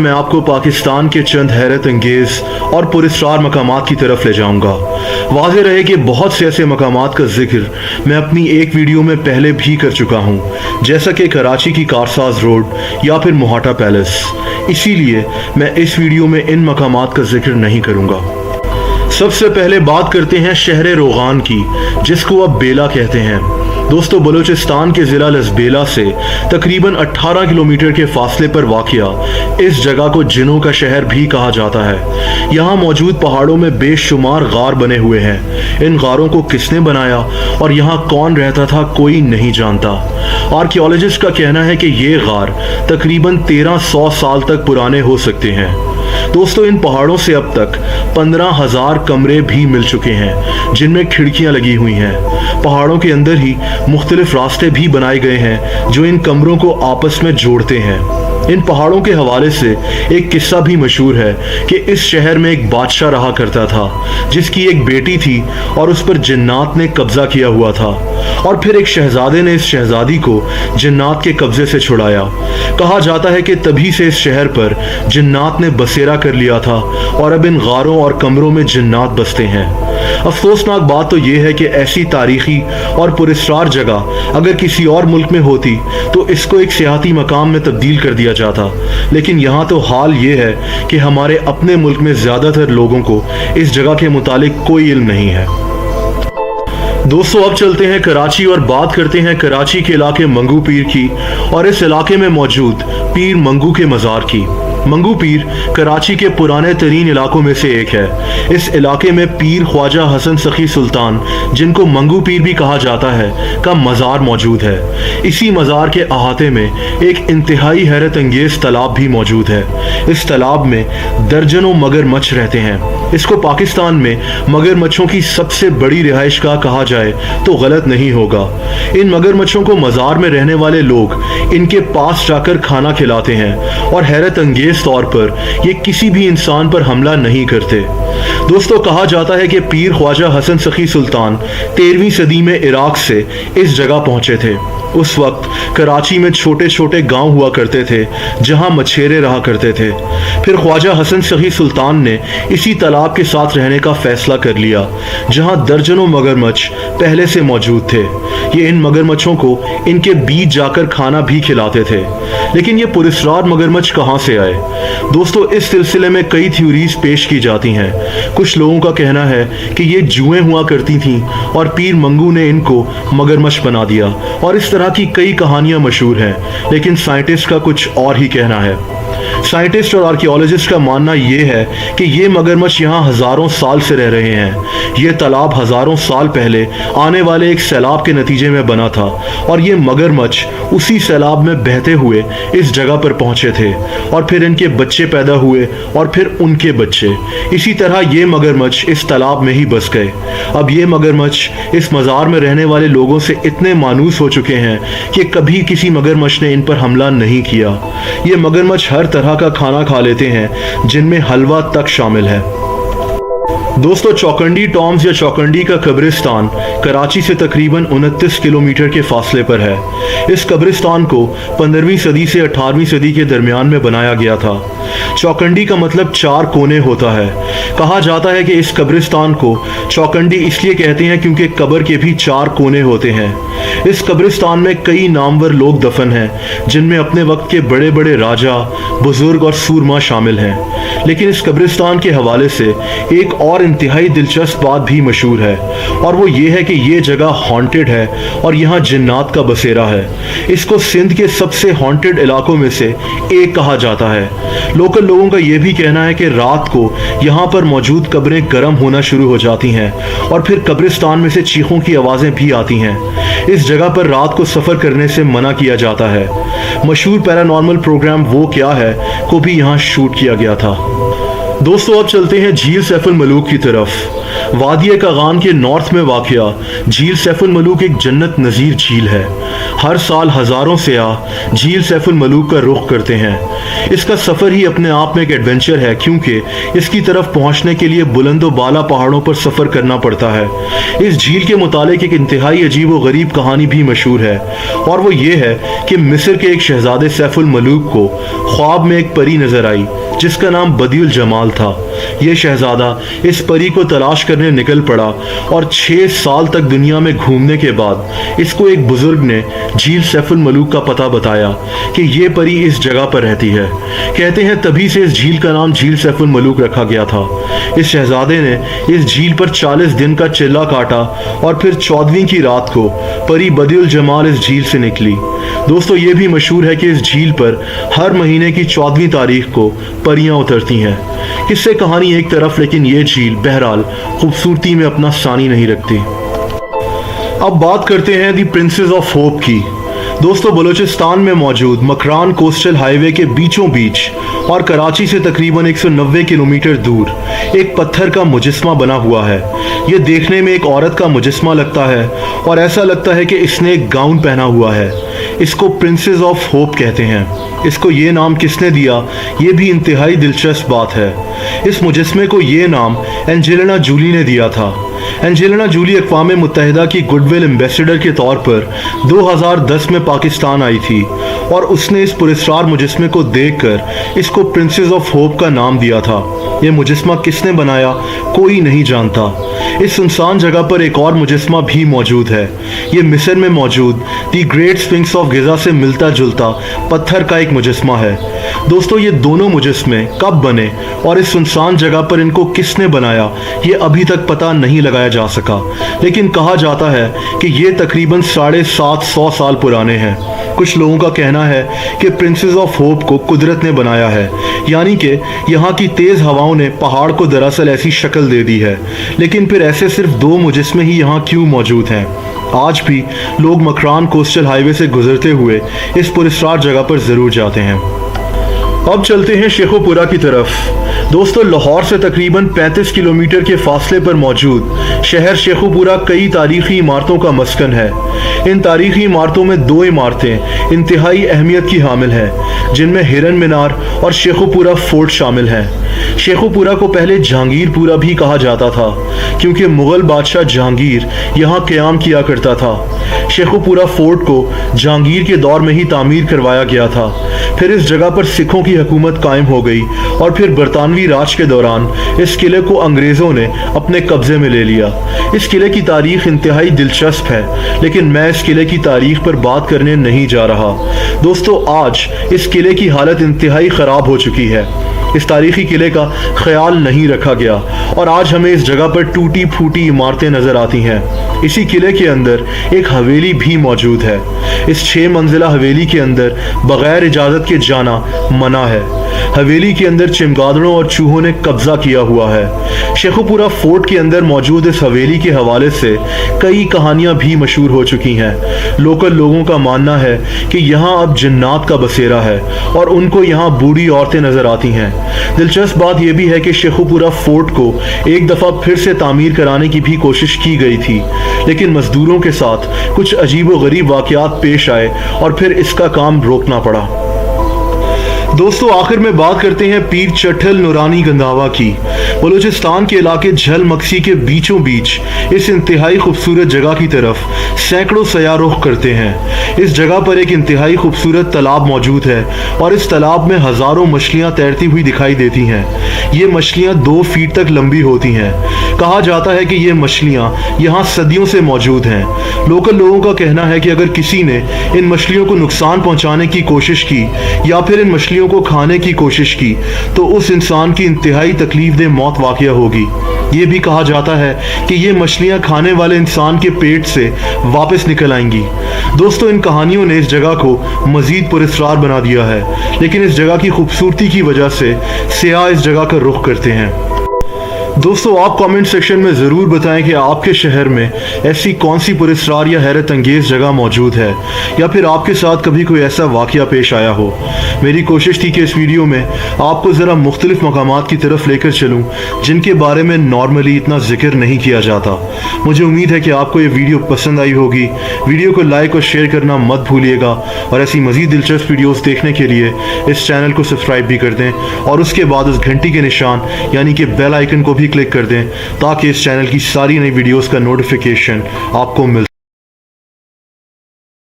मैं आपको पाकिस्तान के चंद हैरत अंगेज और पुरस्कार मकामात की तरफ ले जाऊंगा। वाज़ेह रहे कि बहुत से ऐसे मकामात का जिक्र मैं अपनी एक वीडियो में पहले भी कर चुका हूँ, जैसा कि कराची की कारसाज रोड या फिर मोहाटा पैलेस। इसीलिए मैं इस वीडियो में इन मकामात का जिक्र नहीं करूँगा। सबसे पहले बात करते हैं शहर रोगान की, जिसको अब बेला कहते हैं। दोस्तों, बलूचिस्तान के ज़िला लसबेला से तकरीबन 18 किलोमीटर के फासले पर वाक़िया इस जगह को जिनों का शहर भी कहा जाता है। यहाँ मौजूद पहाड़ों में बेशुमार गार बने हुए हैं। इन गारों को किसने बनाया और यहाँ कौन रहता था, कोई नहीं जानता। आर्कियोलॉजिस्ट का कहना है कि ये गार तकरीबन 1300 साल तक पुराने हो सकते हैं। दोस्तों, इन पहाड़ों से अब तक 15,000 कमरे भी मिल चुके हैं, जिनमें खिड़कियां लगी हुई हैं। पहाड़ों के अंदर ही मुख्तलिफ रास्ते भी बनाए गए हैं जो इन कमरों को आपस में जोड़ते हैं। इन पहाड़ों के हवाले से एक किस्सा भी मशहूर है कि इस शहर में एक बादशाह रहा करता था, जिसकी एक बेटी थी और उस पर जिन्नात ने कब्जा किया हुआ था, और फिर एक शहजादे ने इस शहजादी को जिन्नात के कब्जे से छुड़ाया। कहा जाता है कि तभी से इस शहर पर जिन्नात ने बसेरा कर लिया था और अब इन गारों और कमरों में जिन्नात बसते हैं। अफसोसनाक बात तो यह है कि ऐसी तारीखी और पुरस्कार जगह अगर किसी और मुल्क में होती तो इसको एक सियाहती मकाम में तब्दील कर दिया जाता, लेकिन यहाँ तो हाल ये है कि हमारे अपने मुल्क में ज़्यादातर लोगों को इस जगह के मुतालिक कोई इल्म नहीं है। दोस्तों, अब चलते हैं कराची और बात करते हैं कराची के इलाके मंगू पीर की और इस इलाके में मौजूद पीर मंगू के मज़ार की। मंगू पीर कराची के पुराने तरीन इलाकों में से एक है। इस इलाके में पीर ख्वाजा हसन सखी सुल्तान, जिनको मंगू पीर भी कहा जाता है, का मज़ार मौजूद है। इसी मज़ार के अहाते में एक इंतहाई हैरत अंगेज तालाब भी मौजूद है। इस तालाब में दर्जनों मगरमच्छ रहते हैं। इसको पाकिस्तान में मगरमच्छों की सबसे बड़ी रिहाइशगाह कहा जाए तो गलत नहीं होगा। इन मगरमच्छों को मज़ार में रहने वाले लोग इनके पास जाकर खाना खिलाते हैं और हैरत अंगेज तौर पर ये किसी भी इंसान पर हमला नहीं करते। दोस्तों, कहा जाता है कि पीर ख्वाजा हसन सखी सुल्तान 13वीं सदी में इराक से इस जगह पहुंचे थे। उस वक्त कराची में छोटे छोटे गांव हुआ करते थे जहां मछेरे रहा करते थे। फिर ख्वाजा हसन सखी सुल्तान ने इसी तालाब के साथ रहने का फैसला कर लिया, जहां दर्जनों मगरमच्छ पहले से मौजूद थे। ये इन मगरमच्छों को इनके बीच जाकर खाना भी खिलाते थे। लेकिन ये पुरस्कार मगरमच्छ कहाँ से आए? दोस्तों, इस सिलसिले में कई थ्योरीज पेश की जाती हैं। कुछ लोगों का कहना है कि ये जुएं हुआ करती थीं और पीर मंगू ने इनको मगरमच्छ बना दिया, और इस तरह की कई कहानियां मशहूर हैं। लेकिन साइंटिस्ट का कुछ और ही कहना है। साइंटिस्ट और आर्कियोलॉजिस्ट का मानना यह है कि ये मगरमच्छ यहाँ हज़ारों साल से रह रहे हैं। ये तालाब हज़ारों साल पहले आने वाले एक सैलाब के नतीजे में बना था और ये मगरमच्छ उसी सैलाब में बहते हुए इस जगह पर पहुँचे थे, और फिर इनके बच्चे पैदा हुए और फिर उनके बच्चे। इसी तरह ये मगरमच्छ इस तालाब में ही बस गए। अब ये मगरमच्छ इस मज़ार में रहने वाले लोगों से इतने मानूस हो चुके हैं कि कभी किसी मगरमच्छ ने इन पर हमला नहीं किया। ये मगरमच्छ हर तरह का खाना खा लेते हैं, जिनमें हलवा तक शामिल है। दोस्तों, चौकंडी टॉम्स या चौकंडी का कब्रिस्तान कराची से तकरीबन 29 किलोमीटर के फासले पर है। इस कब्रिस्तान को 15वीं सदी से 18वीं सदी के दरमियान में बनाया गया था। चौकंडी का मतलब 4 कोने होता है। कहा जाता है कि इस कब्रिस्तान को चौकंडी इसलिए कहते हैं क्योंकि कब्र के भी 4 कोने होते हैं। इस कब्रिस्तान में कई नामवर लोग दफन हैं, जिनमें अपने वक्त के बड़े बड़े राजा, बुजुर्ग और सूरमा शामिल हैं। लेकिन इस कब्रिस्तान के हवाले से एक और इंतहाई दिलचस्प बात भी मशहूर है, और वो ये है कि ये जगह हॉन्टेड है और यहाँ जिन्नात का बसेरा है। इसको सिंध के सबसे हॉन्टेड इलाकों में से एक कहा जाता है। लोकल लोगों का ये भी कहना है कि रात को यहाँ पर मौजूद कब्रें गर्म होना शुरू हो जाती हैं और फिर कब्रिस्तान में से चीखों की आवाज़ें भी आती हैं। इस जगह पर रात को सफ़र करने से मना किया जाता है। मशहूर पैरानॉर्मल प्रोग्राम वो क्या है को भी यहाँ शूट किया गया था। दोस्तों अब चलते हैं झील सैफुल मलूक की तरफ। वादिया कागान के नॉर्थ में वाक़या झील सैफुल मलूक एक जन्नत नज़ीर झील है। हर साल हज़ारों सयाह झील सैफुल मलूक का रुख करते हैं। इसका सफ़र ही अपने आप में एक एडवेंचर है, क्योंकि इसकी तरफ पहुंचने के लिए बुलंदो बाला पहाड़ों पर सफ़र करना पड़ता है। इस झील के मुतालिक एक इंतहाई अजीब व गरीब कहानी भी मशहूर है, और वो ये है कि मिस्र के एक शहजादे सैफुल मलूक को ख्वाब में एक परी नज़र आई जिसका नाम बदियुल जमाल था। ये शहजादा इस परी को तलाश करने निकल पड़ा और 6 साल तक दुनिया में घूमने के बाद इसको एक बुजुर्ग ने झील सैफुल मलूक का पता बताया कि ये परी इस जगह पर रहती है। कहते हैं तभी से इस झील का नाम झील सैफुल मलूक रखा गया था। इस शहजादे ने इस झील पर 40 दिन का चिल्ला काटा और फिर 14वीं की रात को परी बदियुल जमाल इस झील से निकली। दोस्तों ये भी मशहूर है कि इस झील पर हर महीने की 14वीं तारीख को परियां उतरती हैं। किससे कहानी एक तरफ, लेकिन ये झील बहरहाल खूबसूरती में अपना सानी नहीं रखती। अब बात करते हैं दी प्रिंसेस ऑफ होप की। दोस्तों बलूचिस्तान में मौजूद मकरान कोस्टल हाईवे के बीचों बीच और कराची से तकरीबन 190 किलोमीटर दूर एक पत्थर का मुजस्मा बना हुआ है। ये देखने में एक औरत का मुजस्मा लगता है और ऐसा लगता है कि इसने एक गाउन पहना हुआ है। इसको प्रिंसेस ऑफ होप कहते हैं। इसको ये नाम किसने दिया, ये भी इंतहाई दिलचस्प बात है। इस मुजस्मे को ये नाम एंजेलिना जूली ने दिया था। एंजेलिना जूली अक़वाम मुत्तहिदा की गुडविल एम्बेसडर के तौर पर 2010 में पाकिस्तान आई थी और उसने इस पुरस्कार मुजस्मे को देखकर इसको प्रिंसेस ऑफ होप का नाम दिया था। ये मुजस्मा किसने बनाया कोई नहीं जानता। इस सुनसान जगह पर एक और मुजस्मा भी मौजूद है। ये मिस्र में मौजूद the great sphinx of Giza से मिलता जुलता पत्थर का एक मुजस्मा है। दोस्तों ये दोनों मुजस्मे कब बने और इस सुनसान जगह पर इनको किसने बनाया ये अभी तक पता नहीं लगाया जा सका, लेकिन कहा जाता है कि ये तकरीबन 750 साल पुराने हैं। कुछ लोगों का कहना है कि प्रिंसेस ऑफ होप को कुदरत ने बनाया है, यानी कि यहाँ की तेज़ हवाओं ने पहाड़ को दरअसल ऐसी शक्ल दे दी है। लेकिन फिर ऐसे सिर्फ 2 मुजस्मे ही यहाँ क्यों मौजूद हैं? आज भी लोग मकरान कोस्टल हाईवे से गुजरते हुए इस पुरस्कार जगह पर ज़रूर जाते हैं। अब चलते हैं शेखोपुरा की तरफ। दोस्तों लाहौर से तकरीबन 35 किलोमीटर के फासले पर मौजूद शहर शेखोपुरा कई तारीखी इमारतों का मस्कन है। इन तारीखी इमारतों में 2 इमारतें इंतहाई अहमियत की हामिल हैं, जिनमें हिरन मीनार और शेखोपुरा फोर्ट शामिल हैं। शेखोपुरा को पहले जहांगीरपुरा भी कहा जाता था, क्योंकि मुग़ल बादशाह जहांगीर यहाँ क़याम किया करता था। शेखोपुरा फोर्ट को जहांगीर के दौर में ही तामीर करवाया गया था। फिर इस जगह पर सिखों की हुकूमत कायम हो गई और फिर बरतानवी राज के दौरान इस किले को अंग्रेज़ों ने अपने कब्ज़े में ले लिया। इस किले की तारीख इंतहाई दिलचस्प है, लेकिन मैं इस किले की तारीख पर बात करने नहीं जा रहा। दोस्तों आज इस किले की हालत इंतहाई ख़राब हो चुकी है। इस तारीखी किले का ख्याल नहीं रखा गया और आज हमें इस जगह पर टूटी फूटी इमारतें नज़र आती हैं। इसी किले के अंदर एक हवेली भी मौजूद है। इस 6 मंजिला हवेली के अंदर बग़ैर इजाज़त के जाना मना है। हवेली के अंदर चमगादड़ों और चूहों ने कब्जा किया हुआ है। शेखोपुरा फोर्ट के अंदर मौजूद इस हवेली के हवाले से कई कहानियां भी मशहूर हो चुकी हैं। लोकल लोगों का मानना है कि यहाँ अब जिन्नात का बसेरा है और उनको यहाँ बूढ़ी औरतें नजर आती हैं। दिलचस्प बात यह भी है कि शेखोपुरा फोर्ट को एक दफ़ा फिर से तामीर कराने की भी कोशिश की गई थी, लेकिन मजदूरों के साथ कुछ अजीब व गरीब वाक़यात पेश आए और फिर इसका काम रोकना पड़ा। दोस्तों आखिर में बात करते हैं पीर चट्ठल नूरानी गंदावा की। बलूचिस्तान के इलाके झल मक्सी के बीचों बीच इस इंतहाई खूबसूरत जगह की तरफ सैकड़ों सयाह रुख करते हैं। इस जगह पर एक इंतहाई खूबसूरत तालाब मौजूद है और इस तालाब में हज़ारों मछलियाँ तैरती हुई दिखाई देती हैं। ये मछलियाँ 2 फीट तक लंबी होती हैं। कहा जाता है कि ये मछलियाँ यहाँ सदियों से मौजूद हैं। लोकल लोगों का कहना है कि अगर किसी ने इन मछलियों को नुकसान पहुँचाने की कोशिश की या फिर इन मछलियों को खाने की कोशिश की तो उस इंसान की इंतहाई तकलीफदेह मौत वाक़या होगी। ये भी कहा जाता है कि ये मछलियाँ खाने वाले इंसान के पेट से वापस निकल आएंगी। दोस्तों इन कहानियों ने इस जगह को मज़ीद पुरस्कार बना दिया है, लेकिन इस जगह की खूबसूरती की वजह से सियाह इस जगह का रुख करते हैं। दोस्तों आप कमेंट सेक्शन में ज़रूर बताएं कि आपके शहर में ऐसी कौन सी पुरस्कार या हैरत अंगेज़ जगह मौजूद है या फिर आपके साथ कभी कोई ऐसा वाक़या पेश आया हो। मेरी कोशिश थी कि इस वीडियो में आपको ज़रा मुख्तलिफ मकामात की तरफ लेकर चलूं जिनके बारे में नॉर्मली इतना जिक्र नहीं किया जाता। मुझे उम्मीद है कि आपको ये वीडियो पसंद आई होगी। वीडियो को लाइक और शेयर करना मत भूलिएगा और ऐसी मज़ीद दिलचस्प वीडियोज़ देखने के लिए इस चैनल को सब्सक्राइब भी कर दें और उसके बाद उस घंटी के निशान यानी कि बेल आइकन को भी क्लिक कर दें ताकि इस चैनल की सारी नई वीडियोस का नोटिफिकेशन आपको मिल